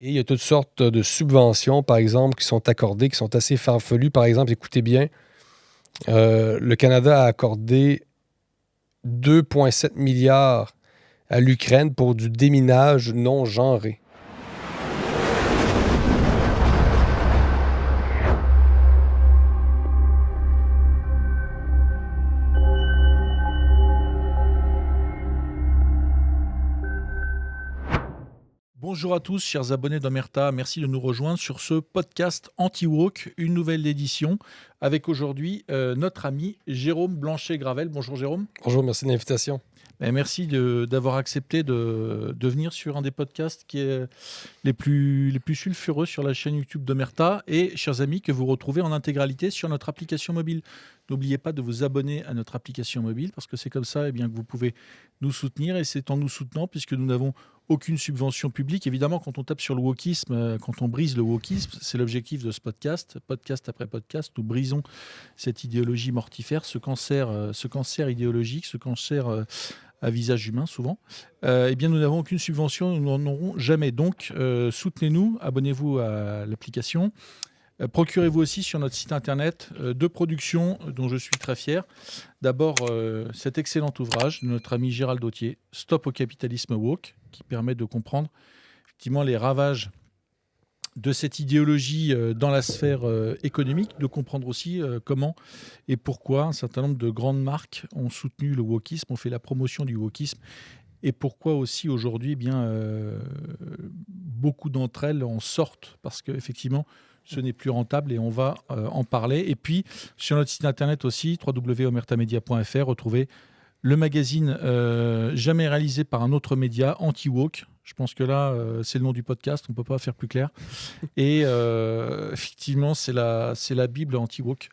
Et il y a toutes sortes de subventions, par exemple, qui sont accordées, qui sont assez farfelues. Par exemple, écoutez bien, le Canada a accordé 2,7 milliards à l'Ukraine pour du déminage non genré. Bonjour à tous, chers abonnés d'Omerta. Merci de nous rejoindre sur ce podcast Anti-Woke, une nouvelle édition, avec aujourd'hui notre ami Jérôme Blanchet-Gravel. Bonjour Jérôme. Bonjour, merci de l'invitation. Merci d'avoir accepté de venir sur un des podcasts qui est les plus sulfureux sur la chaîne YouTube d'Omerta et, chers amis, que vous retrouvez en intégralité sur notre application mobile. N'oubliez pas de vous abonner à notre application mobile parce que c'est comme ça que vous pouvez nous soutenir et c'est en nous soutenant puisque nous n'avons aucune subvention publique. Évidemment, quand on tape sur le wokisme, quand on brise le wokisme, c'est l'objectif de ce podcast. Podcast après podcast, nous brisons cette idéologie mortifère, ce cancer idéologique, ce cancer à visage humain souvent. Nous n'avons aucune subvention, nous n'en aurons jamais. Donc, soutenez-nous, abonnez-vous à l'application. Procurez-vous aussi sur notre site internet deux productions dont je suis très fier. D'abord, cet excellent ouvrage de notre ami Gérald Dautier, Stop au capitalisme woke, qui permet de comprendre effectivement les ravages de cette idéologie dans la sphère économique, de comprendre aussi comment et pourquoi un certain nombre de grandes marques ont soutenu le wokisme, ont fait la promotion du wokisme, et pourquoi aussi aujourd'hui beaucoup d'entre elles en sortent, parce qu'effectivement, ce n'est plus rentable et on va en parler. Et puis, sur notre site internet aussi, www.omertamedia.fr, retrouvez le magazine jamais réalisé par un autre média, Anti-Woke. Je pense que là, c'est le nom du podcast, on ne peut pas faire plus clair. Et effectivement, c'est la Bible Anti-Woke.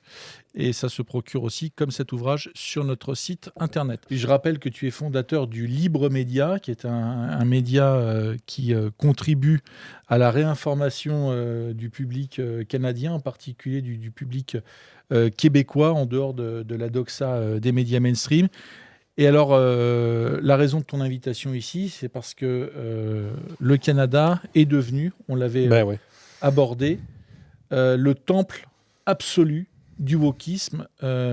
Et ça se procure aussi, comme cet ouvrage, sur notre site internet. Et je rappelle que tu es fondateur du Libre Média, qui est un média qui contribue à la réinformation du public canadien, en particulier du public québécois, en dehors de la doxa des médias mainstream. Et alors, la raison de ton invitation ici, c'est parce que le Canada est devenu, on l'avait abordé, le temple absolu du wokisme,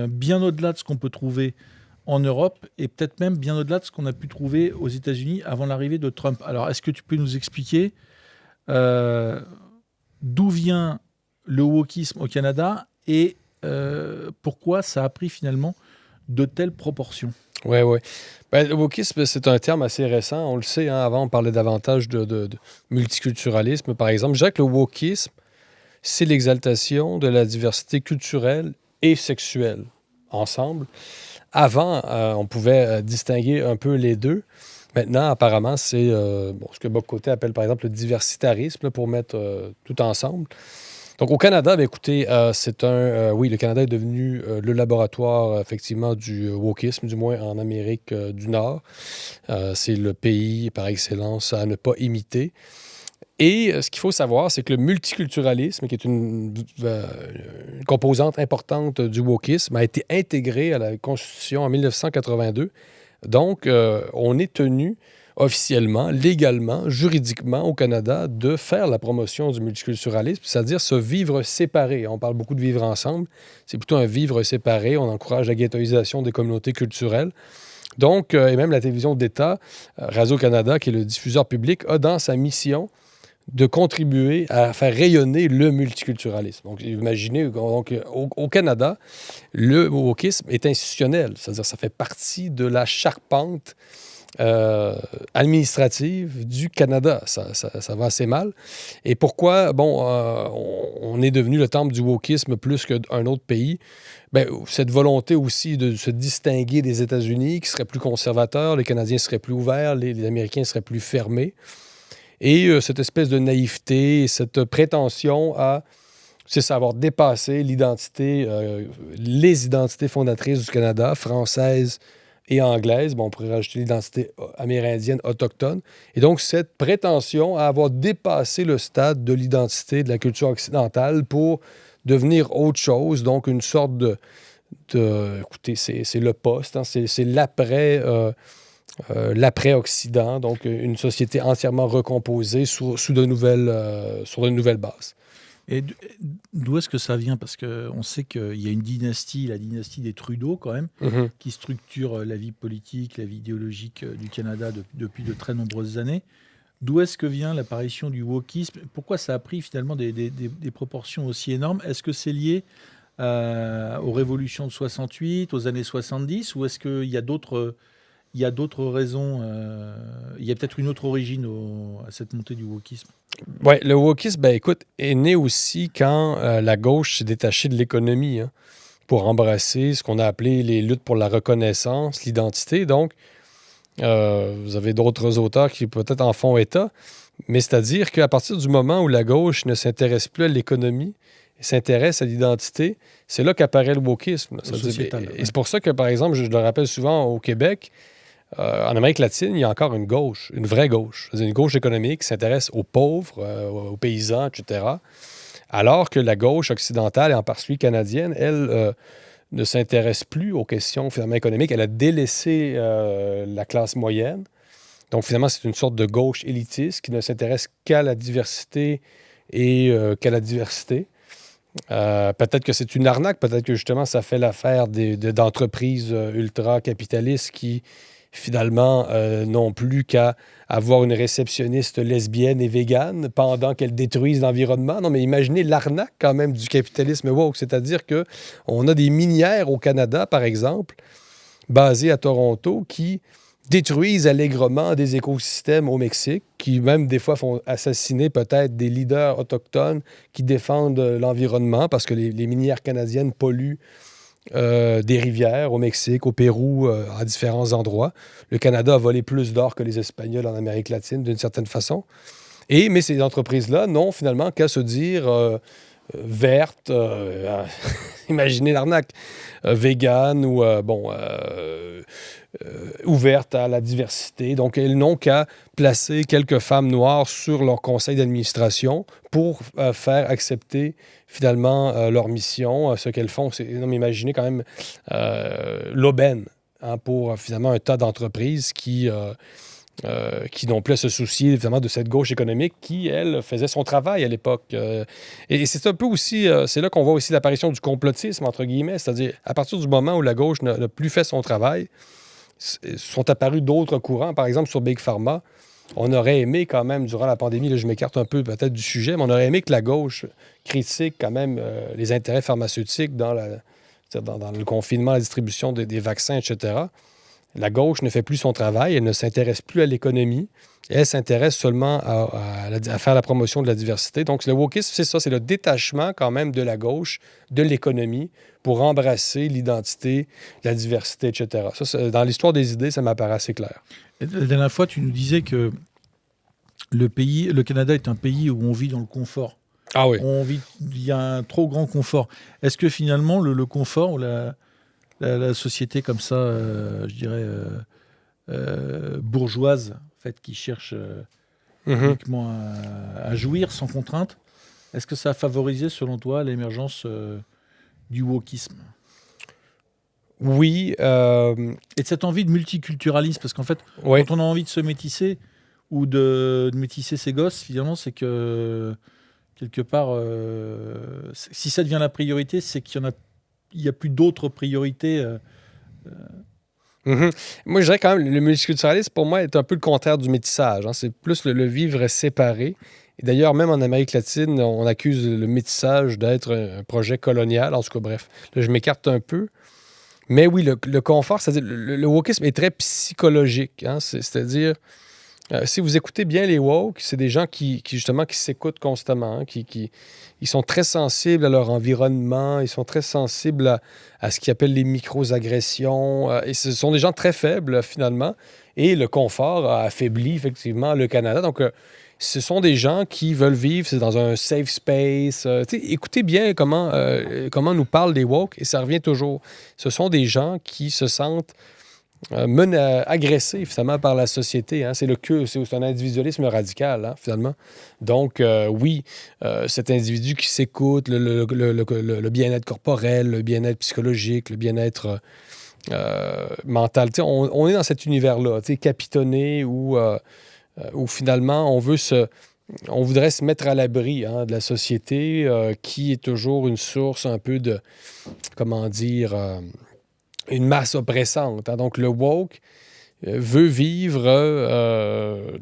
bien au-delà de ce qu'on peut trouver en Europe et peut-être même bien au-delà de ce qu'on a pu trouver aux États-Unis avant l'arrivée de Trump. Alors, est-ce que tu peux nous expliquer d'où vient le wokisme au Canada et pourquoi ça a pris finalement de telles proportions? Oui. Le wokisme, c'est un terme assez récent. On le sait, avant, on parlait davantage de multiculturalisme, par exemple. Je dirais que le wokisme, c'est l'exaltation de la diversité culturelle et sexuelle ensemble. Avant, on pouvait distinguer un peu les deux. Maintenant, apparemment, c'est ce que Bob Coté appelle, par exemple, le diversitarisme, pour mettre tout ensemble. Donc, au Canada, écoutez, le Canada est devenu le laboratoire, effectivement, du wokisme, du moins en Amérique du Nord. C'est le pays par excellence à ne pas imiter. Et ce qu'il faut savoir, c'est que le multiculturalisme, qui est une composante importante du wokisme, a été intégré à la Constitution en 1982. Donc, on est tenu officiellement, légalement, juridiquement au Canada de faire la promotion du multiculturalisme, c'est-à-dire se vivre séparé. On parle beaucoup de vivre ensemble. C'est plutôt un vivre séparé. On encourage la ghettoisation des communautés culturelles. Donc, et même la télévision d'État, Radio-Canada, qui est le diffuseur public, a dans sa mission de contribuer à faire rayonner le multiculturalisme. Donc, imaginez, au Canada, le wokisme est institutionnel, c'est-à-dire ça fait partie de la charpente administrative du Canada. Ça va assez mal. Et pourquoi, on est devenu le temple du wokisme plus qu'un autre pays? Cette volonté aussi de se distinguer des États-Unis, qui seraient plus conservateurs, les Canadiens seraient plus ouverts, les Américains seraient plus fermés. Et cette espèce de naïveté, cette prétention à avoir dépassé les identités fondatrices du Canada, françaises et anglaises. On pourrait rajouter l'identité amérindienne, autochtone. Et donc, cette prétention à avoir dépassé le stade de l'identité de la culture occidentale pour devenir autre chose, donc une sorte écoutez, c'est le poste, c'est l'après... l'après-Occident, donc une société entièrement recomposée sur de nouvelles bases. Et d'où est-ce que ça vient? Parce qu'on sait qu'il y a une dynastie, la dynastie des Trudeau quand même, Mhm. qui structure la vie politique, la vie idéologique du Canada depuis de très nombreuses années. D'où est-ce que vient l'apparition du wokisme? Pourquoi ça a pris finalement des proportions aussi énormes? Est-ce que c'est lié aux révolutions de 68, aux années 70, ou est-ce qu'il y a d'autres raisons? Il y a peut-être une autre origine à cette montée du wokisme. Ouais, le wokisme, ben écoute, est né aussi quand la gauche s'est détachée de l'économie, hein, pour embrasser ce qu'on a appelé les luttes pour la reconnaissance, l'identité. Donc, vous avez d'autres auteurs qui peut-être en font état, mais c'est-à-dire qu'à partir du moment où la gauche ne s'intéresse plus à l'économie et s'intéresse à l'identité, c'est là qu'apparaît le wokisme. Sociétal, Et c'est pour ça que, par exemple, je le rappelle souvent au Québec, en Amérique latine, il y a encore une gauche, une vraie gauche. C'est une gauche économique qui s'intéresse aux pauvres, aux paysans, etc. Alors que la gauche occidentale, et en particulier canadienne, elle, ne s'intéresse plus aux questions finalement économiques. Elle a délaissé la classe moyenne. Donc finalement, c'est une sorte de gauche élitiste qui ne s'intéresse qu'à la diversité et qu'à la diversité. Peut-être que c'est une arnaque, peut-être que justement ça fait l'affaire d'entreprises ultra-capitalistes qui finalement n'ont plus qu'à avoir une réceptionniste lesbienne et végane pendant qu'elles détruisent l'environnement. Non, mais imaginez l'arnaque quand même du capitalisme woke, c'est-à-dire que on a des minières au Canada, par exemple, basées à Toronto, qui détruisent allègrement des écosystèmes au Mexique, qui même des fois font assassiner peut-être des leaders autochtones qui défendent l'environnement parce que les minières canadiennes polluent des rivières au Mexique, au Pérou, à différents endroits. Le Canada a volé plus d'or que les Espagnols en Amérique latine, d'une certaine façon. Mais ces entreprises-là n'ont finalement qu'à se dire vertes, imaginez l'arnaque, vegan ou ouvertes à la diversité. Donc, elles n'ont qu'à placer quelques femmes noires sur leur conseil d'administration pour faire accepter finalement leur mission. Ce qu'elles font, c'est imaginez quand même l'aubaine, hein, pour finalement un tas d'entreprises qui n'ont plus à se soucier évidemment de cette gauche économique qui, elle, faisait son travail à l'époque. Et c'est un peu aussi, c'est là qu'on voit aussi l'apparition du complotisme, entre guillemets, c'est-à-dire à partir du moment où la gauche n'a plus fait son travail, sont apparus d'autres courants, par exemple sur Big Pharma. On aurait aimé quand même, durant la pandémie, là, je m'écarte un peu peut-être du sujet, mais on aurait aimé que la gauche critique quand même les intérêts pharmaceutiques dans le confinement, la distribution des vaccins, etc. La gauche ne fait plus son travail, elle ne s'intéresse plus à l'économie, elle s'intéresse seulement à faire la promotion de la diversité. Donc, le wokisme, c'est ça, c'est le détachement quand même de la gauche, de l'économie, pour embrasser l'identité, la diversité, etc. Ça, dans l'histoire des idées, ça m'apparaît assez clair. La dernière fois, tu nous disais que le Canada est un pays où on vit dans le confort. Ah oui. Il y a un trop grand confort. Est-ce que finalement, le confort ou la société comme ça, je dirais, bourgeoise, en fait, qui cherche uniquement à jouir sans contrainte, est-ce que ça a favorisé, selon toi, l'émergence du wokisme? Oui. Et de cette envie de multiculturalisme, parce qu'en fait, Oui. quand on a envie de se métisser ou de métisser ses gosses, finalement, c'est que quelque part, si ça devient la priorité, c'est qu'il y a plus d'autres priorités. Moi, je dirais quand même, le multiculturalisme, pour moi, est un peu le contraire du métissage, hein. C'est plus le vivre séparé. Et d'ailleurs, même en Amérique latine, on accuse le métissage d'être un projet colonial. En tout cas, bref, là, je m'écarte un peu. Mais oui, le confort, c'est-à-dire, le wokisme est très psychologique, hein. C'est-à-dire, si vous écoutez bien les woke, c'est des gens qui justement, qui s'écoutent constamment, hein, ils sont très sensibles à leur environnement, ils sont très sensibles à ce qu'ils appellent les micro-agressions, et ce sont des gens très faibles, finalement, et le confort a affaibli, effectivement, le Canada. Donc, ce sont des gens qui veulent vivre dans un safe space. Écoutez bien comment nous parlent les woke, et ça revient toujours. Ce sont des gens qui se sentent agressés, finalement, par la société, hein. C'est un individualisme radical, hein, finalement. Donc, oui, cet individu qui s'écoute, le bien-être corporel, le bien-être psychologique, le bien-être mentale. On est dans cet univers-là, capitonné, où finalement, on voudrait se mettre à l'abri de la société qui est toujours une source un peu de, comment dire, une masse oppressante. Donc, le woke veut vivre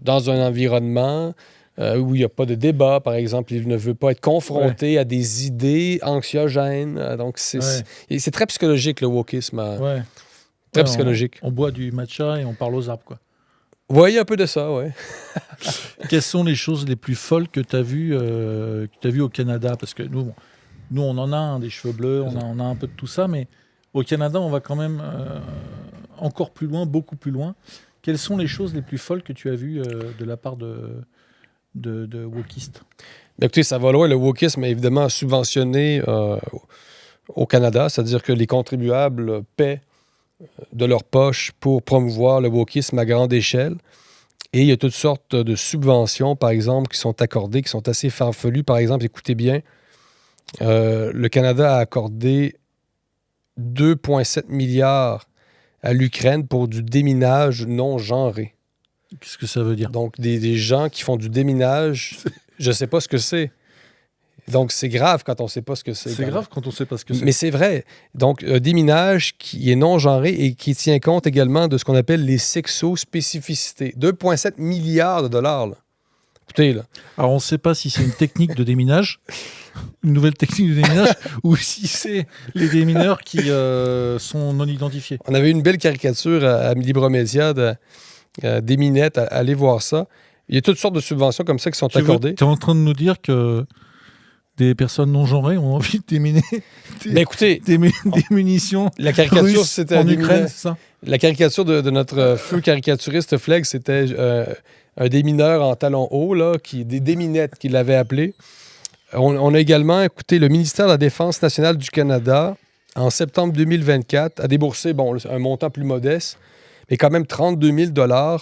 dans un environnement où il n'y a pas de débat, par exemple. Il ne veut pas être confronté à des idées anxiogènes. Donc, c'est très psychologique, le wokisme. Très psychologique. On boit du matcha et on parle aux arbres, quoi. Oui, il y a un peu de ça, oui. Quelles sont les choses les plus folles que tu as vues au Canada? Parce que nous, on en a des cheveux bleus, on a un peu de tout ça, mais au Canada, on va quand même encore plus loin, beaucoup plus loin. Quelles sont les choses les plus folles que tu as vues de la part de wokistes? Écoutez, ça va loin. Le wokisme est évidemment subventionné au Canada, c'est-à-dire que les contribuables paient de leur poche pour promouvoir le wokisme à grande échelle. Et il y a toutes sortes de subventions, par exemple, qui sont accordées, qui sont assez farfelues. Par exemple, écoutez bien, le Canada a accordé 2,7 milliards à l'Ukraine pour du déminage non genré. Qu'est-ce que ça veut dire? Donc, des gens qui font du déminage, je ne sais pas ce que c'est. Donc, c'est grave quand on ne sait pas ce que c'est. C'est grave quand on ne sait pas ce que c'est. Mais c'est vrai. Donc, un déminage qui est non genré et qui tient compte également de ce qu'on appelle les sexospécificités. 2,7 milliards de dollars. Là. Écoutez, là. Alors, on ne sait pas si c'est une technique de déminage, une nouvelle technique de déminage, ou si c'est les démineurs qui sont non identifiés. On avait une belle caricature à Libromédia des minettes. Allez voir ça. Il y a toutes sortes de subventions comme ça qui sont accordées. Tu es en train de nous dire que des personnes non genrées ont envie de déminer des munitions la caricature, russes c'était en Ukraine, c'est ça? La caricature de notre feu caricaturiste Flegg, c'était un démineur en talons hauts, là, des déminettes qu'il avait appelé. On a également, écouté, le ministère de la Défense nationale du Canada, en septembre 2024, a déboursé un montant plus modeste, mais quand même 32 000 $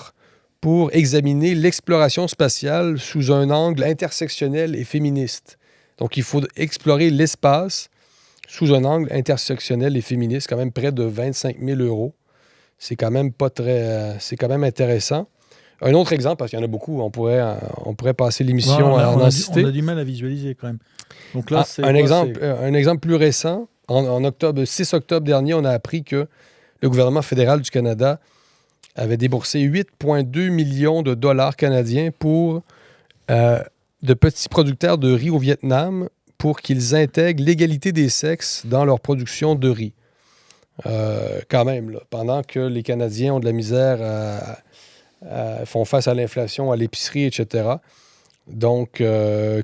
pour examiner l'exploration spatiale sous un angle intersectionnel et féministe. Donc, il faut explorer l'espace sous un angle intersectionnel et féministe, quand même près de 25 000 €. C'est quand même pas très... c'est quand même intéressant. Un autre exemple, parce qu'il y en a beaucoup, on pourrait passer l'émission à en citer. On a du mal à visualiser quand même. Donc là, un exemple plus récent, en octobre, 6 octobre dernier, on a appris que le gouvernement fédéral du Canada avait déboursé 8,2 millions de dollars canadiens pour de petits producteurs de riz au Vietnam pour qu'ils intègrent l'égalité des sexes dans leur production de riz. Quand même, là, pendant que les Canadiens ont de la misère font face à l'inflation, à l'épicerie, etc. Donc,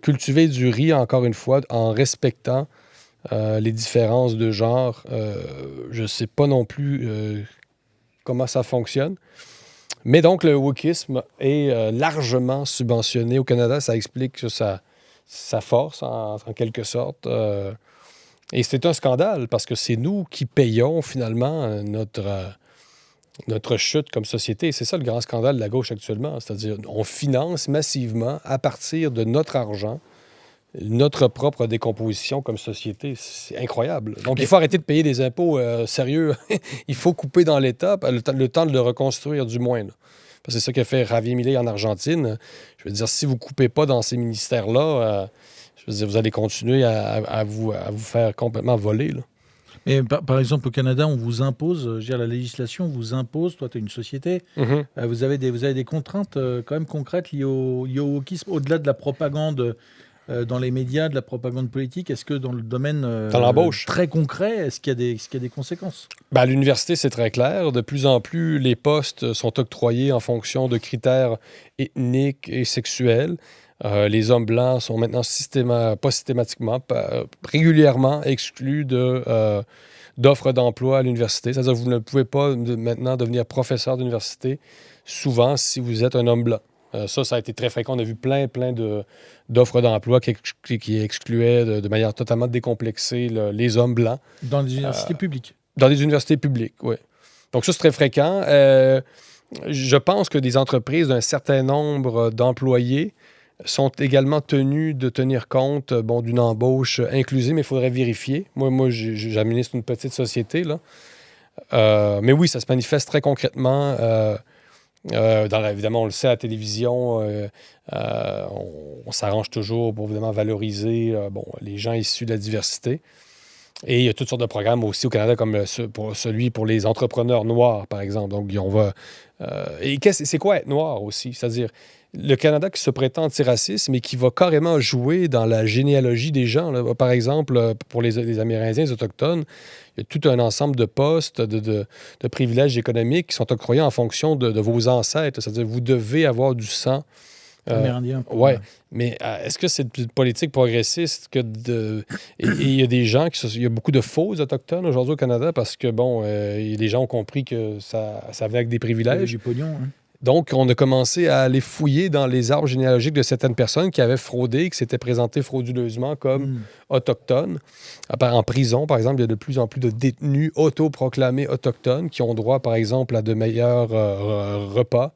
cultiver du riz, encore une fois, en respectant les différences de genre, je ne sais pas non plus comment ça fonctionne. Mais donc, le wokisme est largement subventionné au Canada. Ça explique sa force, en quelque sorte. Et c'est un scandale, parce que c'est nous qui payons, finalement, notre chute comme société. C'est ça le grand scandale de la gauche actuellement. C'est-à-dire, on finance massivement, à partir de notre argent, notre propre décomposition comme société. C'est incroyable. Donc, il faut arrêter de payer des impôts sérieux. Il faut couper dans l'État, le temps de le reconstruire, du moins. Là. Parce que c'est ça qu'a fait Javier Milei en Argentine. Je veux dire, si vous ne coupez pas dans ces ministères-là, je veux dire, vous allez continuer à vous faire complètement voler. Là. Et par exemple, au Canada, on vous impose, je veux dire, la législation vous impose, toi, tu es une société, vous avez des contraintes quand même concrètes liées au wokisme, au-delà de la propagande dans les médias, de la propagande politique. Est-ce que dans le domaine très concret, est-ce qu'il y a des conséquences? Ben, à l'université, c'est très clair. De plus en plus, les postes sont octroyés en fonction de critères ethniques et sexuels. Les hommes blancs sont maintenant régulièrement exclus d'offres d'emploi à l'université. C'est-à-dire que vous ne pouvez pas maintenant devenir professeur d'université souvent si vous êtes un homme blanc. Ça a été très fréquent. On a vu plein d'offres d'emploi qui excluaient de manière totalement décomplexée les hommes blancs. Dans les universités publiques? Dans les universités publiques, oui. Donc ça, c'est très fréquent. Je pense que des entreprises d'un certain nombre d'employés sont également tenus de tenir compte d'une embauche inclusive, mais il faudrait vérifier. Moi j'administre une petite société, là. Mais oui, ça se manifeste très concrètement. Évidemment, on le sait à la télévision, on s'arrange toujours pour évidemment valoriser les gens issus de la diversité. Et il y a toutes sortes de programmes aussi au Canada, comme celui pour les entrepreneurs noirs, par exemple. Donc, on va. Et c'est quoi être noir aussi? C'est-à-dire, le Canada qui se prétend antiraciste, mais qui va carrément jouer dans la généalogie des gens, là. Par exemple, pour les Amérindiens, les Autochtones, il y a tout un ensemble de postes, de privilèges économiques qui sont octroyés en fonction de vos ancêtres. C'est-à-dire, vous devez avoir du sang. Amérindien. Ouais, mais est-ce que c'est une politique progressiste que de. Et il y a des gens il y a beaucoup de faux autochtones aujourd'hui au Canada parce que, les gens ont compris que ça venait avec des Il y avait privilèges. du pognon. Hein. Donc, on a commencé à aller fouiller dans les arbres généalogiques de certaines personnes qui avaient fraudé, qui s'étaient présentées frauduleusement comme autochtones. En prison, par exemple, il y a de plus en plus de détenus autoproclamés autochtones qui ont droit, par exemple, à de meilleurs repas.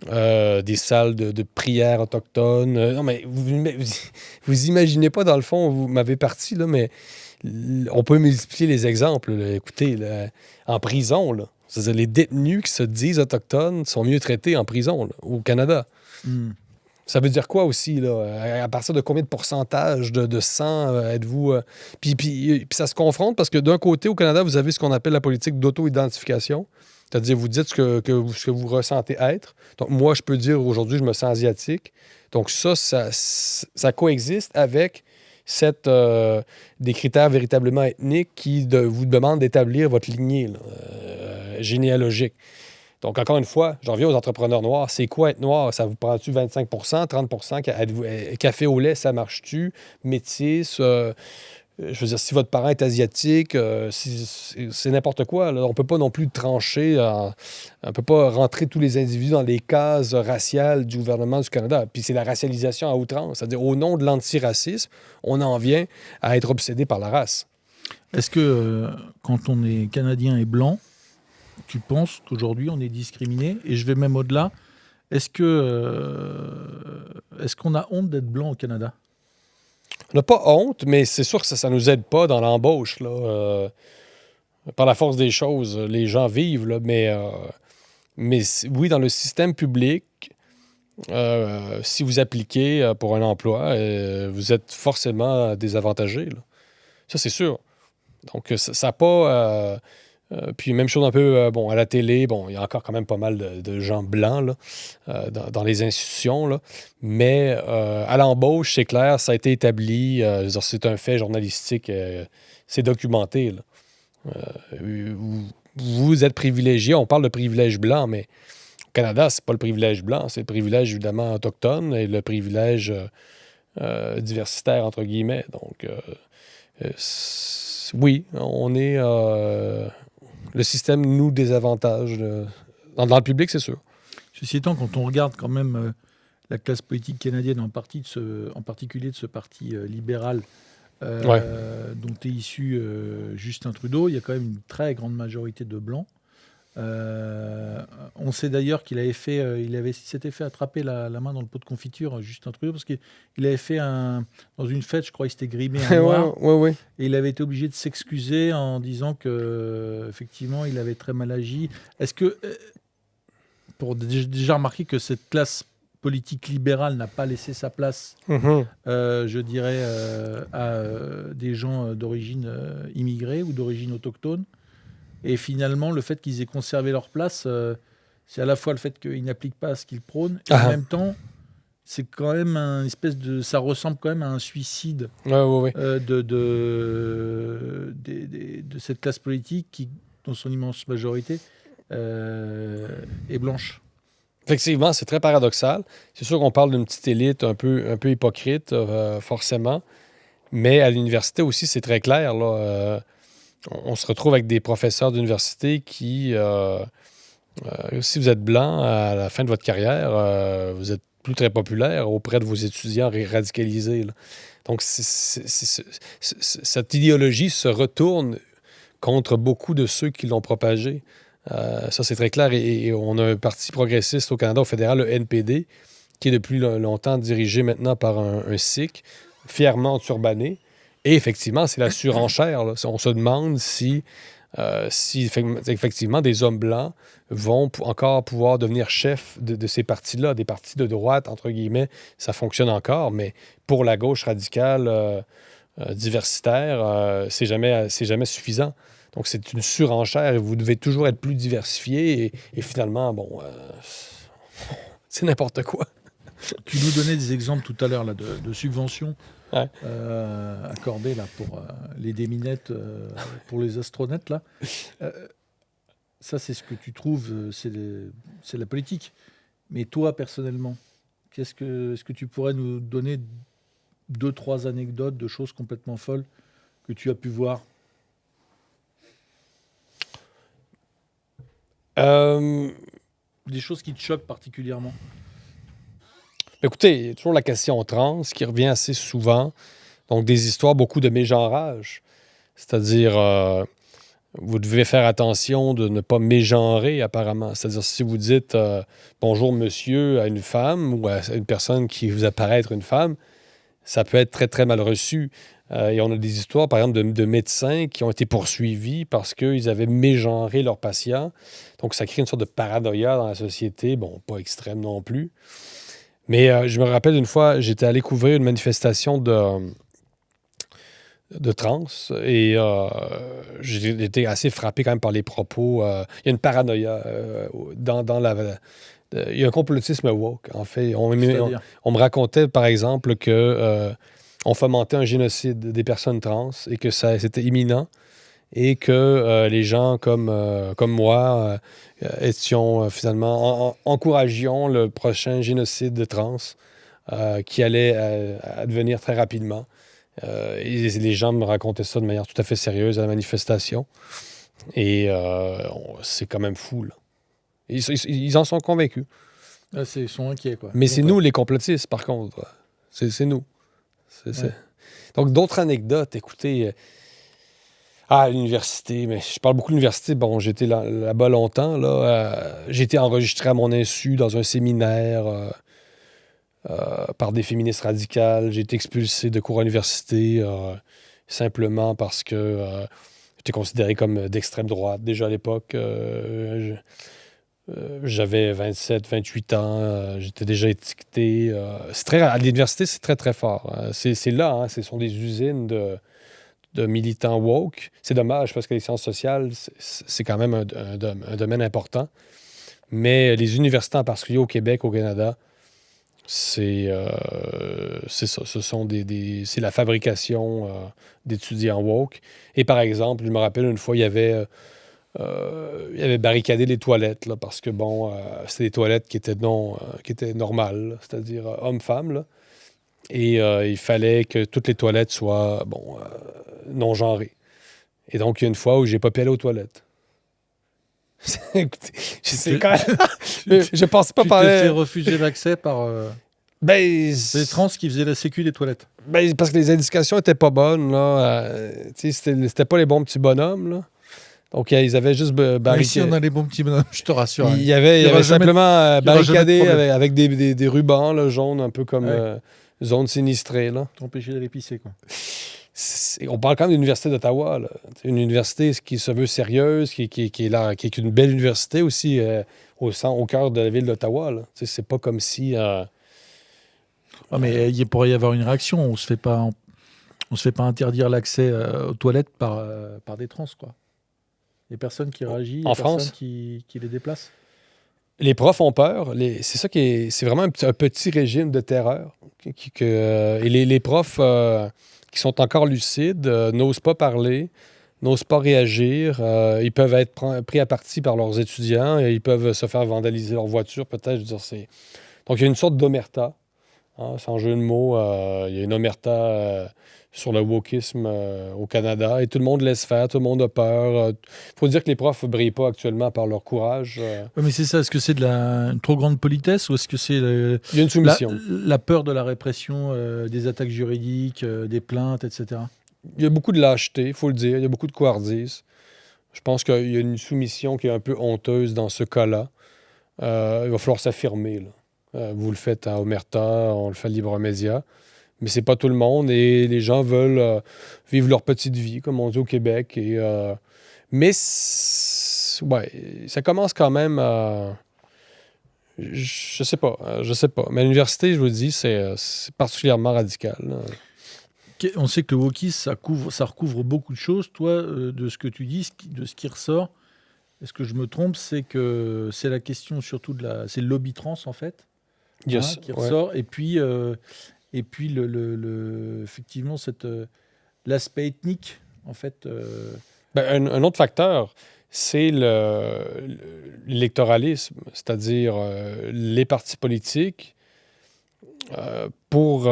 Des salles de prière autochtones. Non, mais vous imaginez pas, dans le fond, vous m'avez parti, là, mais on peut multiplier les exemples. Là. Écoutez, là, en prison, là, c'est-à-dire les détenus qui se disent autochtones sont mieux traités en prison là, au Canada. Ça veut dire quoi aussi, là? À partir de combien de pourcentage de sang êtes-vous... Puis ça se confronte parce que d'un côté, au Canada, vous avez ce qu'on appelle la politique d'auto-identification. C'est-à-dire, vous dites ce que vous ressentez être. Donc, moi, je peux dire aujourd'hui, je me sens asiatique. Donc, ça coexiste avec des critères véritablement ethniques qui vous demandent d'établir votre lignée là, généalogique. Donc, encore une fois, j'en reviens aux entrepreneurs noirs. C'est quoi être noir? Ça vous prend-tu 25 30 café au lait, ça marche-tu? Métis? Je veux dire, si votre parent est asiatique, c'est n'importe quoi. Là. On ne peut pas non plus trancher. On ne peut pas rentrer tous les individus dans les cases raciales du gouvernement du Canada. Puis c'est la racialisation à outrance. C'est-à-dire, au nom de l'antiracisme, on en vient à être obsédé par la race. Est-ce que quand on est Canadien et blanc, tu penses qu'aujourd'hui on est discriminé? Et je vais même au-delà. Est-ce qu'on a honte d'être blanc au Canada? On n'a pas honte, mais c'est sûr que ça ne nous aide pas dans l'embauche. Là. Par la force des choses, les gens vivent, là, mais oui, dans le système public, si vous appliquez pour un emploi, vous êtes forcément désavantagé. Là. Ça, c'est sûr. Donc, ça n'a pas... puis même chose un peu à la télé, il y a encore quand même pas mal de gens blancs là, dans les institutions, là. Mais à l'embauche, c'est clair, ça a été établi, c'est un fait journalistique, c'est documenté. Là. Vous êtes privilégié, on parle de privilège blanc, mais au Canada, c'est pas le privilège blanc, c'est le privilège évidemment autochtone et le privilège diversitaire, entre guillemets. Donc, oui, on est... le système nous désavantage. Dans le public, c'est sûr. Ceci étant, quand on regarde quand même la classe politique canadienne, en particulier de ce parti libéral dont est issu Justin Trudeau, il y a quand même une très grande majorité de blancs. On sait d'ailleurs qu'il avait s'était fait attraper la main dans le pot de confiture, Justin Trudeau, parce qu'il avait fait dans une fête, je crois, il s'était grimé en noir. Ouais. Et il avait été obligé de s'excuser en disant que effectivement il avait très mal agi. Est-ce que, pour déjà remarquer que cette classe politique libérale n'a pas laissé sa place, je dirais, à des gens d'origine immigrée ou d'origine autochtone. Et finalement, le fait qu'ils aient conservé leur place, c'est à la fois le fait qu'ils n'appliquent pas ce qu'ils prônent, et en même temps, c'est quand même ça ressemble quand même à un suicide de cette classe politique qui, dans son immense majorité, est blanche. Effectivement, c'est très paradoxal. C'est sûr qu'on parle d'une petite élite un peu hypocrite, forcément. Mais à l'université aussi, c'est très clair, là. On se retrouve avec des professeurs d'université qui, si vous êtes blanc à la fin de votre carrière, vous êtes plus très populaire auprès de vos étudiants radicalisés. Là. Donc, cette idéologie se retourne contre beaucoup de ceux qui l'ont propagée. Ça, c'est très clair. Et on a un parti progressiste au Canada, au fédéral, le NPD, qui est depuis longtemps dirigé maintenant par un Sikh, fièrement turbané. Et effectivement, c'est la surenchère. Là. On se demande si si effectivement des hommes blancs vont encore pouvoir devenir chefs de ces partis-là, des partis de droite, entre guillemets, ça fonctionne encore, mais pour la gauche radicale diversitaire, c'est jamais suffisant. Donc, c'est une surenchère et vous devez toujours être plus diversifié et finalement, bon, c'est n'importe quoi. Tu nous donnais des exemples tout à l'heure là, de subventions Ouais. accordées là, pour les déminettes, pour les astronautes. Là. Ça, c'est ce que tu trouves, c'est la politique. Mais toi, personnellement, est-ce que tu pourrais nous donner 2, 3 anecdotes de choses complètement folles que tu as pu voir? Des choses qui te choquent particulièrement? Écoutez, il y a toujours la question trans qui revient assez souvent. Donc, des histoires, beaucoup de mégenrage. C'est-à-dire, vous devez faire attention de ne pas mégenrer, apparemment. C'est-à-dire, si vous dites bonjour monsieur à une femme ou à une personne qui vous apparaît être une femme, ça peut être très, très mal reçu. Et on a des histoires, par exemple, de médecins qui ont été poursuivis parce qu'ils avaient mégenré leurs patients. Donc, ça crée une sorte de paranoïa dans la société. Bon, pas extrême non plus. Mais je me rappelle une fois, j'étais allé couvrir une manifestation de trans et j'ai été assez frappé quand même par les propos. Il y a une paranoïa dans la... Il y a un complotisme woke, en fait. On me racontait, par exemple, que on fomentait un génocide des personnes trans et que c'était imminent et que les gens comme moi encouragions le prochain génocide de trans qui allait advenir très rapidement. Et les gens me racontaient ça de manière tout à fait sérieuse à la manifestation. Et c'est quand même fou, là. Ils en sont convaincus. Ah, ils sont inquiets, quoi. Mais c'est nous les complotistes, par contre. C'est nous. Ouais. Donc, d'autres anecdotes, écoutez... à l'université, mais je parle beaucoup de l'université. Bon, j'étais là-bas longtemps. Là, j'ai été enregistré à mon insu dans un séminaire par des féministes radicales. J'ai été expulsé de cours à l'université simplement parce que j'étais considéré comme d'extrême droite déjà à l'époque. J'avais 27, 28 ans. J'étais déjà étiqueté. À l'université, c'est très, très fort. C'est là, hein, ce sont des usines de militants woke. C'est dommage parce que les sciences sociales, c'est quand même un domaine important. Mais les universités, en particulier au Québec, au Canada, c'est ça. C'est la fabrication d'étudiants woke. Et par exemple, je me rappelle une fois, il y avait barricadé les toilettes là, parce que, bon, c'était des toilettes qui étaient normales, là, c'est-à-dire hommes-femmes, là. Et il fallait que toutes les toilettes soient, bon, non-genrées. Et donc, il y a une fois où j'ai pas pu aller aux toilettes. Écoutez, c'est quand même... je pense pas Tu parler... t'es fait refuser l'accès par Ben, les trans qui faisaient la sécu des toilettes. ben, parce que les indications étaient pas bonnes, là. Tu sais, c'était pas les bons petits bonhommes, là. Donc, ils avaient juste barricadé. Ici, on a les bons petits bonhommes, je te rassure. Il y avait simplement barricadé problème. avec des rubans là, jaunes, un peu comme Ouais. zone sinistrée, là. T'empêcher d'aller pisser, quoi. On parle quand même de l'Université d'Ottawa, là. C'est une université qui se veut sérieuse, qui est là, qui est une belle université aussi, au cœur de la ville d'Ottawa, là. Tu sais, c'est pas comme si... Ah, mais il pourrait y avoir une réaction. On se fait pas interdire l'accès aux toilettes par des trans, quoi. Les personnes qui réagissent, En les France? personnes qui les déplacent. Les profs ont peur. C'est ça qui est... C'est vraiment un petit régime de terreur. Et les profs qui sont encore lucides n'osent pas parler, n'osent pas réagir. Ils peuvent être pris à partie par leurs étudiants et ils peuvent se faire vandaliser leur voiture, peut-être. Je veux dire, donc, il y a une sorte d'omerta. Hein, sans jeu de mots, il y a une omerta sur le wokisme au Canada et tout le monde laisse faire, tout le monde a peur. Il faut dire que les profs ne brillent pas actuellement par leur courage. Ouais, mais c'est ça. Est-ce que c'est une trop grande politesse ou est-ce que c'est Il y a une soumission. la peur de la répression, des attaques juridiques, des plaintes, etc. Il y a beaucoup de lâcheté, il faut le dire. Il y a beaucoup de couardise. Je pense qu'il y a une soumission qui est un peu honteuse dans ce cas-là. Il va falloir s'affirmer, là. Vous le faites à Omerta, on le fait à Libre Média. Mais c'est pas tout le monde et les gens veulent vivre leur petite vie, comme on dit au Québec. Et Mais ouais, ça commence quand même à... Je sais pas, je sais pas. Mais à l'université, je vous dis, c'est particulièrement radical, là. On sait que le wokisme, ça recouvre beaucoup de choses. Toi, de ce que tu dis, de ce qui ressort, est-ce que je me trompe? C'est que c'est la question surtout c'est le lobby trans, en fait, hein, Yes, qui ouais. ressort. Et puis effectivement, l'aspect ethnique, en fait. Un autre facteur, c'est l'électoralisme, c'est-à-dire les partis politiques, pour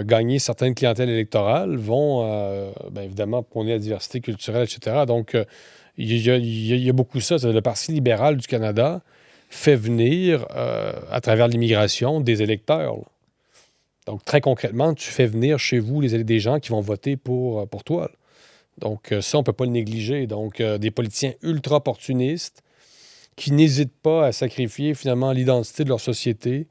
gagner certaines clientèles électorales, vont évidemment prôner la diversité culturelle, etc. Donc, il y a beaucoup ça. Le Parti libéral du Canada fait venir, à travers l'immigration, des électeurs, là. Donc, très concrètement, tu fais venir chez vous des gens qui vont voter pour toi, là. Donc, ça, on ne peut pas le négliger. Donc, des politiciens ultra-opportunistes qui n'hésitent pas à sacrifier finalement l'identité de leur société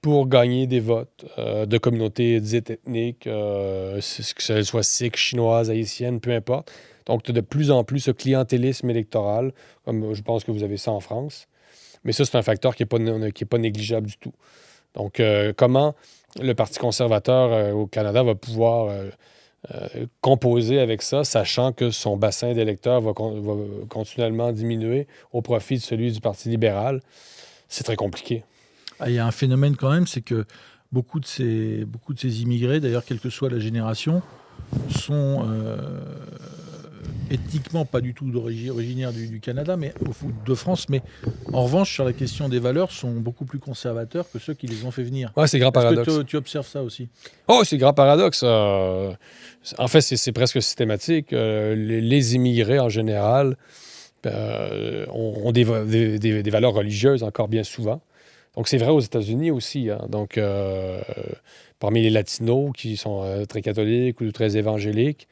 pour gagner des votes de communautés dites ethniques, que ce soit sikh, chinoise, haïtienne, peu importe. Donc, tu as de plus en plus ce clientélisme électoral, comme je pense que vous avez ça en France. Mais ça, c'est un facteur qui n'est pas négligeable du tout. Donc, comment le Parti conservateur au Canada va pouvoir composer avec ça, sachant que son bassin d'électeurs va continuellement diminuer au profit de celui du Parti libéral, c'est très compliqué. Il y a un phénomène quand même, c'est que beaucoup de ces immigrés, d'ailleurs, quelle que soit la génération, sont ethniquement pas du tout originaires du Canada, mais de France, mais en revanche, sur la question des valeurs, sont beaucoup plus conservateurs que ceux qui les ont fait venir. Ouais, c'est grand paradoxe. Est-ce que tu observes ça aussi? Oh, c'est grand paradoxe. En fait, c'est presque systématique. Les immigrés, en général, ont des valeurs religieuses encore bien souvent. Donc, c'est vrai aux États-Unis aussi, hein. Donc, parmi les Latinos qui sont très catholiques ou très évangéliques,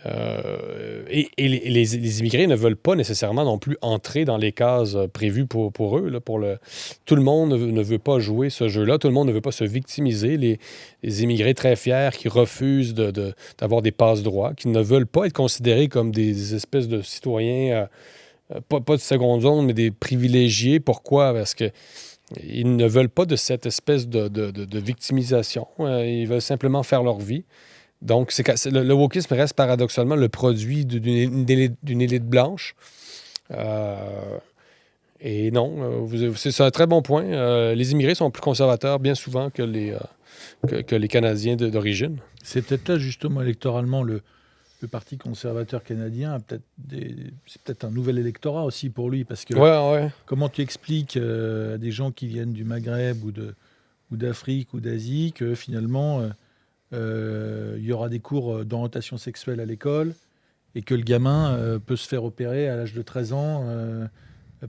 et les immigrés ne veulent pas nécessairement non plus entrer dans les cases prévues pour eux, là, tout le monde ne veut pas jouer ce jeu-là. Tout le monde ne veut pas se victimiser. Les immigrés très fiers qui refusent d'avoir des passe-droits, qui ne veulent pas être considérés comme des espèces de citoyens, pas de seconde zone, mais des privilégiés. Pourquoi? Parce que ils ne veulent pas de cette espèce de victimisation. Ils veulent simplement faire leur vie. Donc, le wokisme reste paradoxalement le produit d'une élite blanche. Et non, c'est un très bon point. Les immigrés sont plus conservateurs bien souvent que les Canadiens d'origine. C'est peut-être là, justement, électoralement, le Parti conservateur canadien c'est peut-être un nouvel électorat aussi pour lui, parce que Ouais. comment tu expliques à des gens qui viennent du Maghreb ou d'Afrique ou d'Asie que finalement il y aura des cours d'orientation sexuelle à l'école et que le gamin peut se faire opérer à l'âge de 13 ans,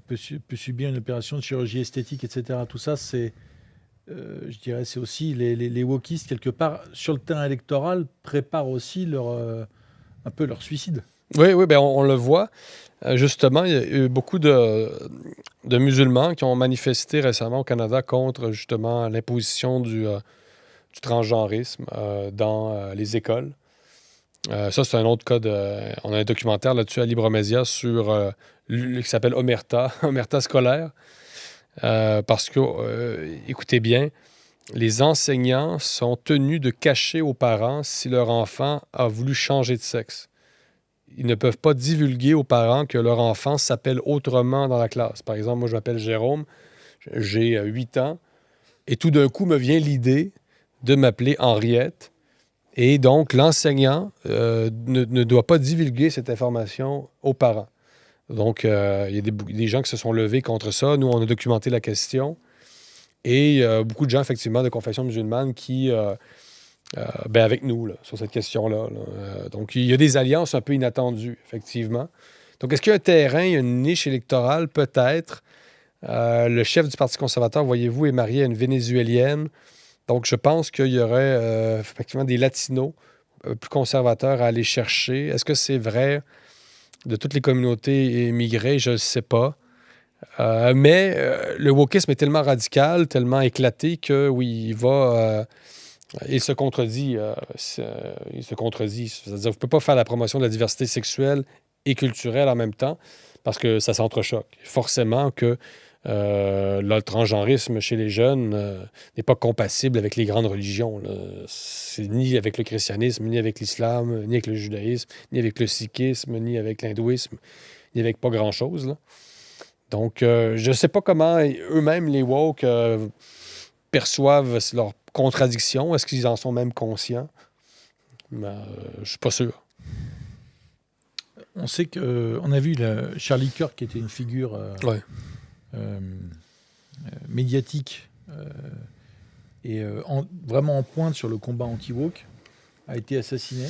peut subir une opération de chirurgie esthétique, etc. Tout ça, je dirais, c'est aussi les wokistes, quelque part, sur le terrain électoral, préparent aussi un peu leur suicide. Oui, on le voit. Justement, il y a eu beaucoup de musulmans qui ont manifesté récemment au Canada contre justement l'imposition du transgenrisme dans les écoles. Ça, c'est un autre cas on a un documentaire là-dessus à Libre Média sur qui s'appelle Omerta, Omerta scolaire. Parce que, écoutez bien, les enseignants sont tenus de cacher aux parents si leur enfant a voulu changer de sexe. Ils ne peuvent pas divulguer aux parents que leur enfant s'appelle autrement dans la classe. Par exemple, moi, je m'appelle Jérôme, j'ai 8 ans, et tout d'un coup me vient l'idée de m'appeler Henriette. Et donc, l'enseignant ne doit pas divulguer cette information aux parents. Donc, il y a des gens qui se sont levés contre ça. Nous, on a documenté la question. Et beaucoup de gens, effectivement, de confession musulmane qui, avec nous, là, sur cette question-là. Là. Donc, il y a des alliances un peu inattendues, effectivement. Donc, est-ce qu'il y a un terrain, il y a une niche électorale? Peut-être. Le chef du Parti conservateur, voyez-vous, est marié à une Vénézuélienne. Donc, je pense qu'il y aurait effectivement des Latinos plus conservateurs à aller chercher. Est-ce que c'est vrai de toutes les communautés immigrées? Je ne sais pas. Mais le wokisme est tellement radical, tellement éclaté que, oui, il se contredit. Il se contredit. C'est-à-dire, vous ne pouvez pas faire la promotion de la diversité sexuelle et culturel en même temps, parce que ça s'entrechoque. Forcément que le transgenrisme chez les jeunes n'est pas compatible avec les grandes religions, là. C'est ni avec le christianisme, ni avec l'islam, ni avec le judaïsme, ni avec le sikhisme, ni avec l'hindouisme, ni avec pas grand-chose, là. Donc, je ne sais pas comment eux-mêmes, les woke, perçoivent leurs contradictions. Est-ce qu'ils en sont même conscients? Mais, je suis pas sûr. On sait qu'on a vu Charlie Kirk, qui était une figure Ouais. médiatique et vraiment en pointe sur le combat anti-woke, a été assassiné.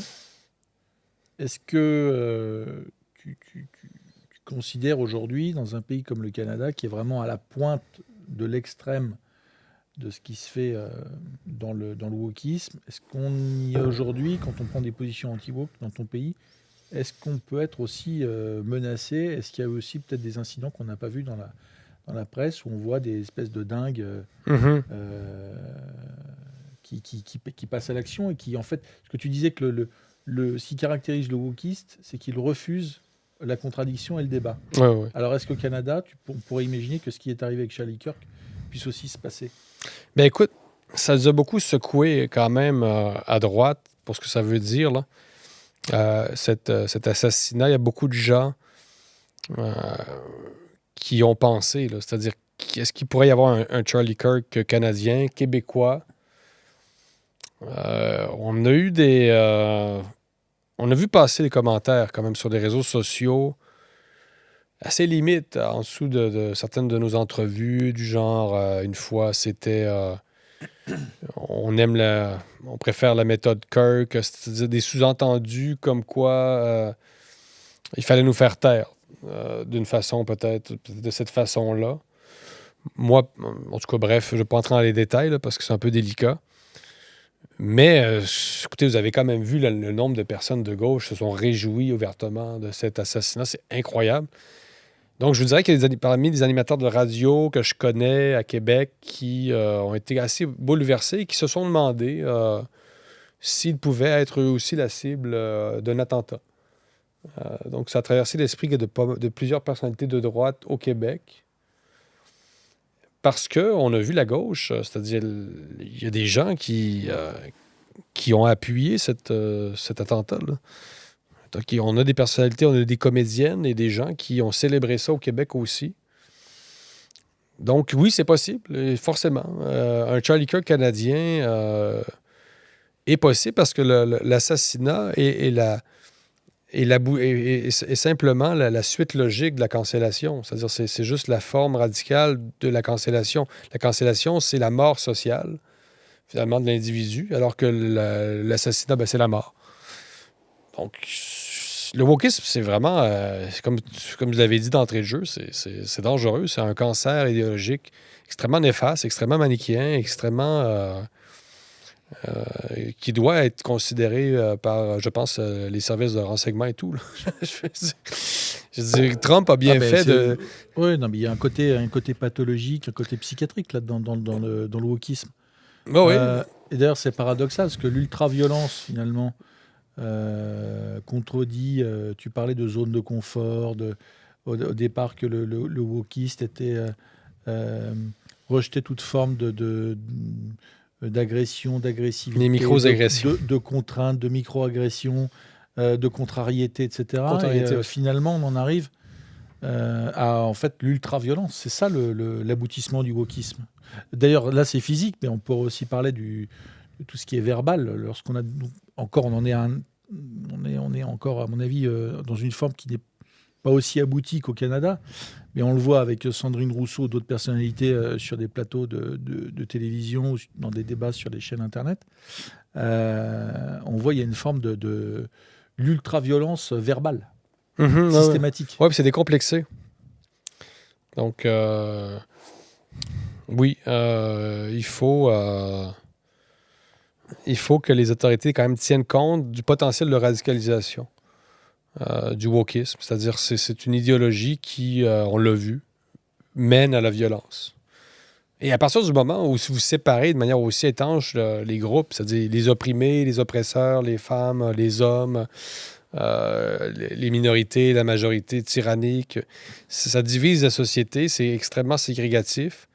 Est-ce que tu considères aujourd'hui, dans un pays comme le Canada, qui est vraiment à la pointe de l'extrême de ce qui se fait dans le wokisme, est-ce qu'on y est aujourd'hui, quand on prend des positions anti-woke dans ton pays, est-ce qu'on peut être aussi menacé? Est-ce qu'il y a aussi peut-être des incidents qu'on n'a pas vus dans la presse, où on voit des espèces de dingues qui passent à l'action et qui, en fait, ce que tu disais que ce qui caractérise le wokiste, c'est qu'il refuse la contradiction et le débat. Ouais. Alors, est-ce qu'au Canada, on pourrait imaginer que ce qui est arrivé avec Charlie Kirk puisse aussi se passer? Ben écoute, ça nous a beaucoup secoué quand même à droite, pour ce que ça veut dire, là. Cet assassinat, il y a beaucoup de gens qui ont pensé, là, c'est-à-dire, est-ce qu'il pourrait y avoir un Charlie Kirk canadien, québécois? On a eu on a vu passer des commentaires quand même sur les réseaux sociaux assez limites en dessous de certaines de nos entrevues, du genre, une fois, c'était on préfère la méthode Kirk, c'est-à-dire des sous-entendus comme quoi il fallait nous faire taire d'une façon peut-être de cette façon-là. Moi, en tout cas, bref, je ne vais pas entrer dans les détails là, parce que c'est un peu délicat. Mais écoutez, vous avez quand même vu le nombre de personnes de gauche se sont réjouies ouvertement de cet assassinat. C'est incroyable. Donc, je vous dirais qu'il y a parmi les animateurs de radio que je connais à Québec qui ont été assez bouleversés et qui se sont demandé s'ils pouvaient être eux aussi la cible d'un attentat. Donc, ça a traversé l'esprit de plusieurs personnalités de droite au Québec. Parce qu'on a vu la gauche, c'est-à-dire il y a des gens qui ont appuyé cet attentat-là. Donc, on a des personnalités, on a des comédiennes et des gens qui ont célébré ça au Québec aussi. Donc, oui, c'est possible, forcément. Un Charlie Kirk canadien est possible parce que l'assassinat est simplement la suite logique de la cancellation. C'est-à-dire, c'est juste la forme radicale de la cancellation. La cancellation, c'est la mort sociale, finalement, de l'individu, alors que l'assassinat, c'est la mort. Donc, le wokisme, c'est vraiment, comme je l'avais dit d'entrée de jeu, c'est dangereux. C'est un cancer idéologique extrêmement néfaste, extrêmement manichéen, extrêmement... qui doit être considéré par, je pense, les services de renseignement et tout. Là. Je veux dire, Trump a bien fait de... Oui, non, mais il y a un côté pathologique, un côté psychiatrique là, dans le wokisme. Oh, oui. Et d'ailleurs, c'est paradoxal, parce que l'ultra-violence, finalement, contredit... tu parlais de zone de confort, au départ que le wokiste était... rejetait toute forme d'agression, d'agressivité, Les micro-agressions. de contraintes, de micro-agressions, de contrariété, etc. Et finalement, on en arrive à en fait l'ultra-violence. C'est ça l'aboutissement du wokisme. D'ailleurs, là, c'est physique, mais on peut aussi parler de tout ce qui est verbal. Lorsqu'on a encore, on est encore, à mon avis, dans une forme qui n'est pas aussi aboutie qu'au Canada. Mais on le voit avec Sandrine Rousseau, d'autres personnalités sur des plateaux de télévision, ou dans des débats sur les chaînes Internet. On voit qu'il y a une forme de l'ultra-violence verbale, systématique. Oui, puis c'est décomplexé. Donc, oui, il faut que les autorités quand même tiennent compte du potentiel de radicalisation. Du wokisme, c'est-à-dire c'est une idéologie qui, on l'a vu, mène à la violence. Et à partir du moment où vous séparez de manière aussi étanche les groupes, c'est-à-dire les opprimés, les oppresseurs, les femmes, les hommes, les minorités, la majorité tyrannique. Ça divise la société, c'est extrêmement ségrégatif.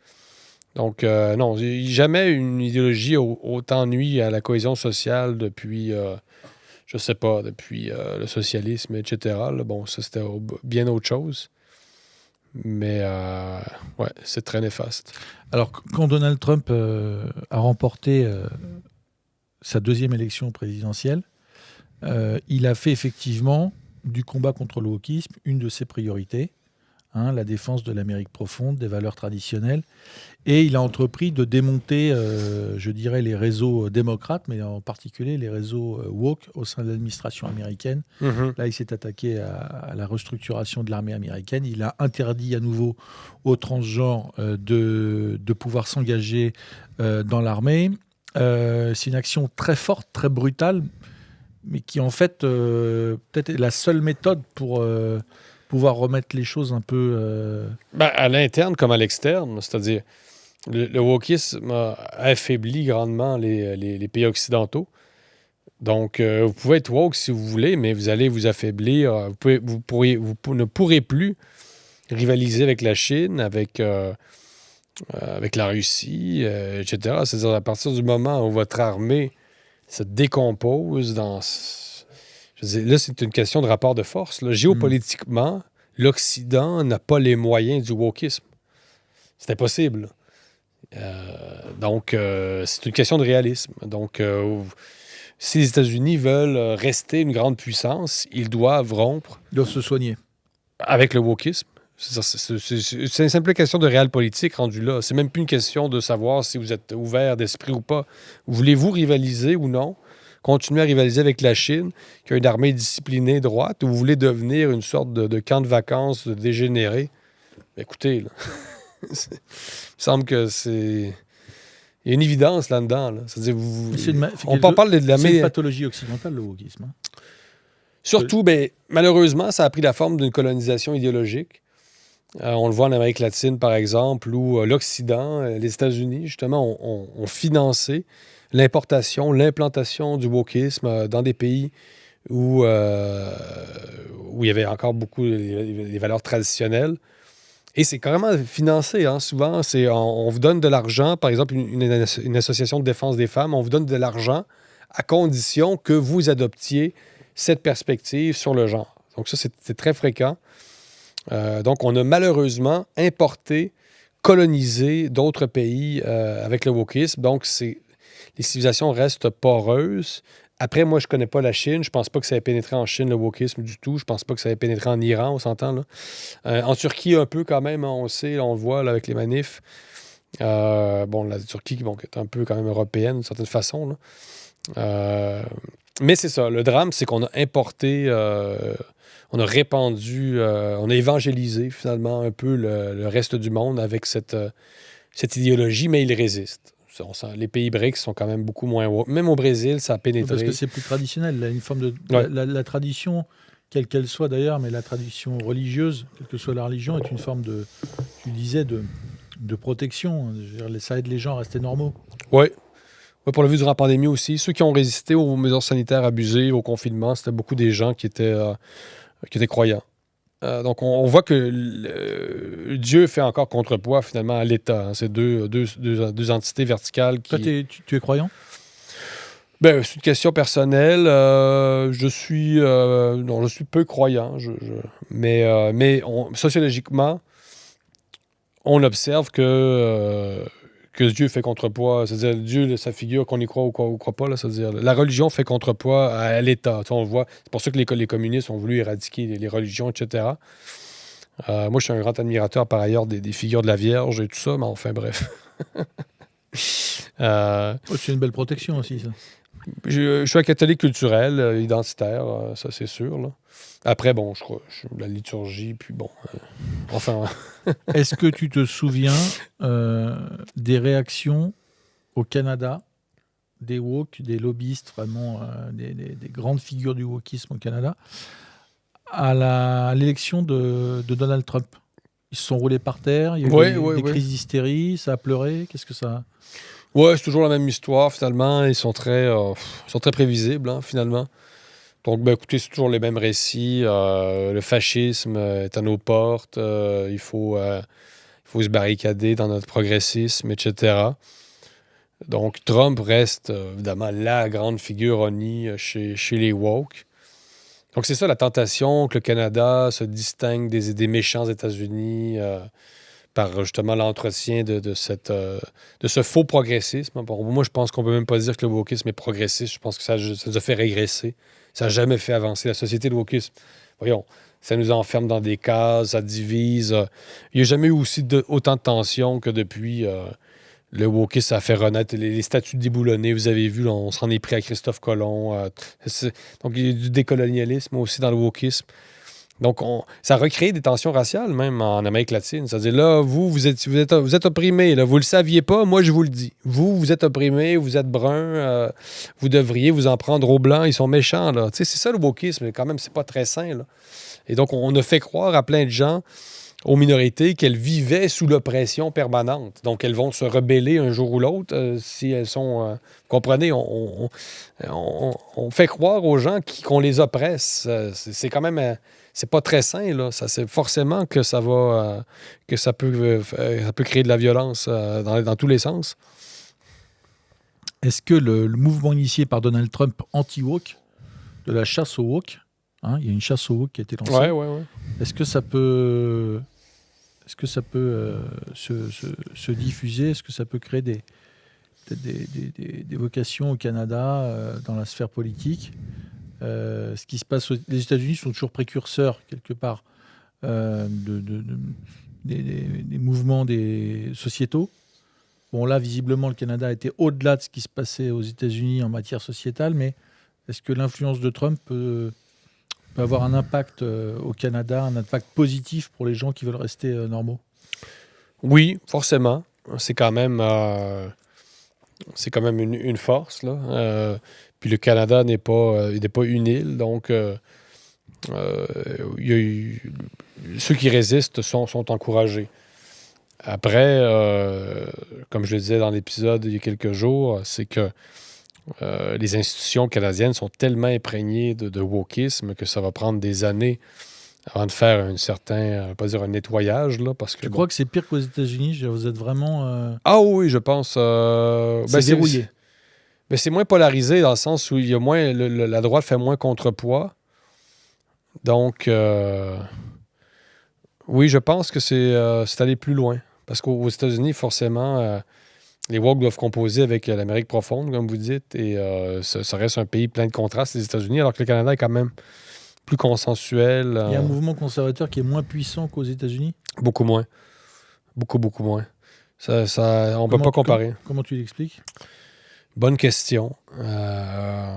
Donc, non, jamais une idéologie autant nuit à la cohésion sociale depuis, je sais pas, depuis le socialisme, etc. Là. Bon, ça, c'était bien autre chose. Mais, ouais, c'est très néfaste. Alors, quand Donald Trump a remporté sa deuxième élection présidentielle, il a fait effectivement du combat contre le wokisme une de ses priorités, la défense de l'Amérique profonde, des valeurs traditionnelles. Et il a entrepris de démonter, je dirais, les réseaux démocrates, mais en particulier les réseaux woke au sein de l'administration américaine. Mm-hmm. Là, il s'est attaqué à la restructuration de l'armée américaine. Il a interdit à nouveau aux transgenres de pouvoir s'engager dans l'armée. C'est une action très forte, très brutale, mais qui en fait peut-être est la seule méthode pour pouvoir remettre les choses un peu... À l'interne comme à l'externe, c'est-à-dire le wokisme a affaibli grandement les pays occidentaux. Donc, vous pouvez être woke si vous voulez, mais vous allez vous affaiblir. Vous ne pourrez plus rivaliser avec la Chine, avec la Russie, etc. C'est-à-dire à partir du moment où votre armée se décompose je veux dire, là, c'est une question de rapport de force. Là. Géopolitiquement, l'Occident n'a pas les moyens du wokisme. C'est impossible. Donc, c'est une question de réalisme. Donc, si les États-Unis veulent rester une grande puissance, ils doivent rompre. Ils doivent se soigner. Avec le wokisme. C'est une simple question de réel politique rendu là. C'est même plus une question de savoir si vous êtes ouvert d'esprit ou pas. Voulez-vous rivaliser ou non? Continuer à rivaliser avec la Chine, qui a une armée disciplinée droite, ou vous voulez devenir une sorte de camp de vacances dégénéré? Écoutez, là, il me semble que c'est... Il y a une évidence là-dedans. Là. C'est-à-dire, on parle de la... C'est une pathologie occidentale, le wokisme. Surtout, malheureusement, ça a pris la forme d'une colonisation idéologique. On le voit en Amérique latine, par exemple, où l'Occident, les États-Unis, justement, ont financé l'importation, l'implantation du wokisme dans des pays où il y avait encore beaucoup les valeurs traditionnelles. Et c'est carrément financé. Hein. Souvent, on vous donne de l'argent, par exemple, une association de défense des femmes, on vous donne de l'argent à condition que vous adoptiez cette perspective sur le genre. Donc ça, c'est très fréquent. Donc, on a malheureusement importé, colonisé d'autres pays avec le wokisme. Donc, les civilisations restent poreuses. Après, moi, je connais pas la Chine. Je pense pas que ça ait pénétré en Chine, le wokisme, du tout. Je pense pas que ça ait pénétré en Iran, on s'entend, là. En Turquie, un peu quand même, on le sait, on le voit là, avec les manifs. La Turquie, qui est un peu quand même européenne, d'une certaine façon, là. Mais c'est ça, le drame, c'est qu'on a importé... on a répandu, on a évangélisé finalement un peu le reste du monde avec cette idéologie, mais ils résistent. Les pays BRICS sont quand même beaucoup moins woke. Même au Brésil, ça a pénétré. Parce que c'est plus traditionnel. Là, une forme de la tradition, quelle qu'elle soit d'ailleurs, mais la tradition religieuse, quelle que soit la religion, est une forme de, tu disais, de protection. Je veux dire, ça aide les gens à rester normaux. Oui. Ouais, pour le vu durant la pandémie aussi, ceux qui ont résisté aux mesures sanitaires abusées, au confinement, c'était beaucoup des gens qui étaient croyants. Donc, on voit que Dieu fait encore contrepoids, finalement, à l'État. Hein. C'est deux entités verticales qui... Toi, tu es croyant? C'est une question personnelle. Je suis peu croyant. Mais sociologiquement, on observe que Dieu fait contrepoids. C'est-à-dire, Dieu, sa figure, qu'on y croit ou qu'on ne croit pas, là, c'est-à-dire, la religion fait contrepoids à l'État. On le voit. C'est pour ça que les communistes ont voulu éradiquer les religions, etc. Moi, je suis un grand admirateur, par ailleurs, des figures de la Vierge et tout ça, mais enfin, bref. C'est une belle protection aussi, ça. Je suis un catholique culturel, identitaire, ça, c'est sûr. Là. Après, je crois, la liturgie, puis enfin... Est-ce que tu te souviens des réactions au Canada, des woke, des lobbyistes, vraiment des grandes figures du wokisme au Canada, à l'élection de Donald Trump? Ils se sont roulés par terre, il y a eu des crises d'hystérie, ça a pleuré, qu'est-ce que ça... Ouais, c'est toujours la même histoire, finalement. Ils sont très prévisibles, hein, finalement. Donc, ben, écoutez, c'est toujours les mêmes récits. Le fascisme est à nos portes. Il faut se barricader dans notre progressisme, etc. Donc, Trump reste évidemment la grande figure honnie chez les woke. Donc, c'est ça la tentation que le Canada se distingue des méchants États-Unis par justement l'entretien de ce faux progressisme. Bon, moi, je pense qu'on peut même pas dire que le wokisme est progressiste. Je pense que ça nous a fait régresser. Ça n'a jamais fait avancer la société, le wokisme. Voyons, ça nous enferme dans des cases, ça divise. Il n'y a jamais eu aussi autant de tensions que depuis le wokisme. Ça a fait renaître les statues déboulonnées. Vous avez vu, là, on s'en est pris à Christophe Colomb. Donc, il y a du décolonialisme aussi dans le wokisme. Donc, ça a recréé des tensions raciales, même en Amérique latine. C'est-à-dire, là, vous êtes opprimés. Là, vous le saviez pas, moi, je vous le dis. Vous êtes opprimés, vous êtes bruns, vous devriez vous en prendre aux Blancs, ils sont méchants. Là. C'est ça le wokisme, mais quand même, c'est pas très sain. Là. Et donc, on a fait croire à plein de gens, aux minorités, qu'elles vivaient sous l'oppression permanente. Donc, elles vont se rebeller un jour ou l'autre si elles sont... vous comprenez, on fait croire aux gens qu'on les oppresse. C'est quand même... c'est pas très sain, là. C'est forcément que ça va... que ça peut créer de la violence dans tous les sens. Est-ce que le mouvement initié par Donald Trump anti-woke, de la chasse aux woke, il y a une chasse aux woke qui a été lancée. Ouais. Est-ce que ça peut... se diffuser? Est-ce que ça peut créer des vocations au Canada dans la sphère politique? Ce qui se passe les États-Unis sont toujours précurseurs, quelque part, des mouvements sociétaux. Bon, là, visiblement, le Canada était au-delà de ce qui se passait aux États-Unis en matière sociétale, mais est-ce que l'influence de Trump peut avoir un impact au Canada, un impact positif pour les gens qui veulent rester normaux? Oui, forcément. C'est quand même une force, là. Puis le Canada n'est pas une île, donc ceux qui résistent sont encouragés. Après, comme je le disais dans l'épisode il y a quelques jours, c'est que les institutions canadiennes sont tellement imprégnées de wokisme que ça va prendre des années avant de faire un certain, pas dire un nettoyage, là, parce que... Tu crois que c'est pire qu'aux États-Unis? Vous êtes vraiment... Ah oui, je pense... c'est verrouillé. Mais c'est moins polarisé dans le sens où il y a moins la droite fait moins contrepoids. Donc, oui, je pense que c'est allé plus loin. Parce qu'aux États-Unis, forcément, les woke doivent composer avec l'Amérique profonde, comme vous dites, et ça reste un pays plein de contrastes, les États-Unis, alors que le Canada est quand même plus consensuel. Il y a un mouvement conservateur qui est moins puissant qu'aux États-Unis? Beaucoup moins. Beaucoup moins. On ne peut pas comparer. Comment tu l'expliques? Bonne question.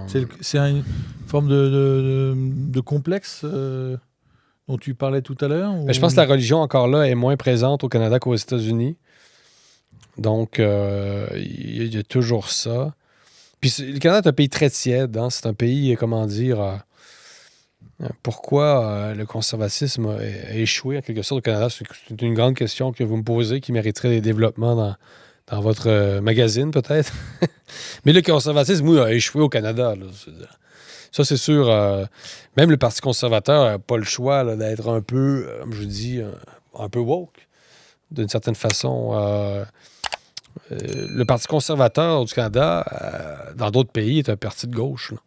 C'est une forme de complexe dont tu parlais tout à l'heure? Je pense que la religion, encore là, est moins présente au Canada qu'aux États-Unis. Donc, il y a toujours ça. Puis le Canada est un pays très tiède. Hein? C'est un pays, comment dire... pourquoi le conservatisme a échoué en quelque sorte au Canada? C'est une grande question que vous me posez qui mériterait des développements dans votre magazine, peut-être. Mais le conservatisme, oui, a échoué au Canada. Là. Ça, c'est sûr. Même le Parti conservateur n'a pas le choix là, d'être un peu, comme je dis, un peu woke, d'une certaine façon. Le Parti conservateur du Canada, dans d'autres pays, est un parti de gauche. Là.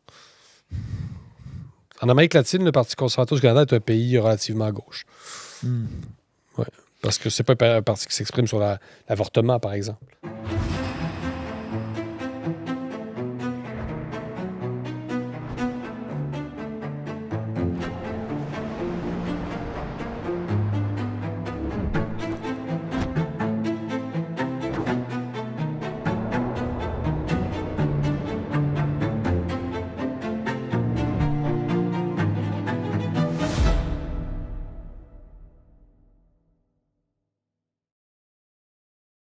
En Amérique latine, le Parti conservateur du Canada est un pays relativement à gauche. Ouais, parce que c'est pas un parti qui s'exprime sur l'avortement, par exemple.